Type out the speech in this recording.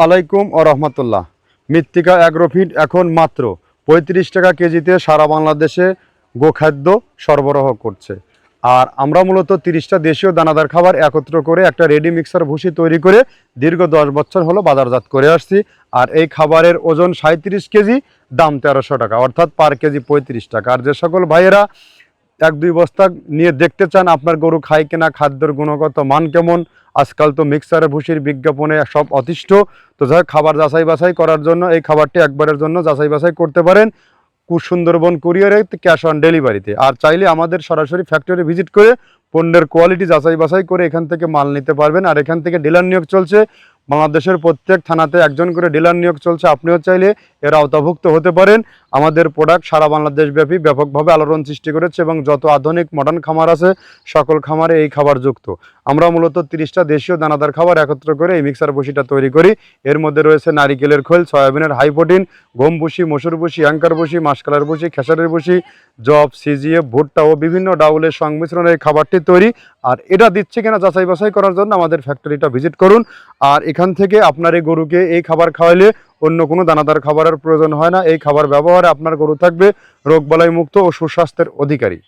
আলাইকুম ও রহমতুল্লাহ। মৃত্তিকা অ্যাগ্রোফিড এখন মাত্র ৩৫ টাকা কেজিতে সারা বাংলাদেশে গোখাদ্য সরবরাহ করছে। আর আমরা মূলত ৩০টা দেশীয় দানাদার খাবার একত্র করে একটা রেডি মিক্সার ভুসি তৈরি করে দীর্ঘ ১০ বছর হলো বাজারজাত করে আসছি। আর এই খাবারের ওজন ৩৭ কেজি, দাম ১৩০০ টাকা, অর্থাৎ পার কেজি ৩৫ টাকা। আর যে সকল ভাইয়েরা ১-২ বস্তা নিয়ে দেখতে চান আপনার গরু খায় কিনা, খাদ্যের গুণগত মান কেমন, আজকাল তো মিক্সারে ভুসির বিজ্ঞাপনে সব অতিষ্ঠ, তো যাই খাবার যাচাই বাছাই করার জন্য এই খাবারটি একবারের জন্য যাচাই বাছাই করতে পারেন সুন্দরবন কুরিয়ারে, ক্যাশ অন ডেলিভারিতে। আর চাইলে আমাদের সরাসরি ফ্যাক্টরি ভিজিট করে পণ্যের কোয়ালিটি যাচাই বাছাই করে এখান থেকে মাল নিতে পারবেন। আর এখান থেকে ডিলার নিয়োগ চলছে, বাংলাদেশের প্রত্যেক থানাতে একজন করে ডিলার নিয়োগ চলছে। আপনিও চাইলে এর আওতাভুক্ত হতে পারেন। আমাদের প্রোডাক্ট সারা বাংলাদেশব্যাপী ব্যাপকভাবে আলোড়ন সৃষ্টি করেছে এবং যত আধুনিক মডার্ন খামার আছে সকল খামারে এই খাবার যুক্ত। আমরা মূলত 30টা দেশীয় দানাদার খাবার একত্র করে এই মিক্সার ভুসিটা তৈরি করি। এর মধ্যে রয়েছে নারিকেলের খোল, সয়াবিনের হাই প্রোটিন, গম ভুসি, মসুর ভুসি, অ্যাঙ্কার ভুসি, মাসকালার ভুসি, খেসারির ভুসি, জব, সিজিএফ, ভুট্টা ও বিভিন্ন ডাউলের সংমিশ্রণে এই খাবারটি তৈরি। আর এটা দিচ্ছে কিনা যাচাই বাছাই করার জন্য আমাদের ফ্যাক্টরিটা ভিজিট করুন। আর এখান থেকে আপনার এই গরুকে এই খাবার খাওয়াইলে অন্য কোনো দানাদার খাবারের প্রয়োজন হয় না। এই খাবার ব্যবহারে আপনার গরু থাকবে রোগবালাই মুক্ত ও সুস্বাস্থ্যের অধিকারী।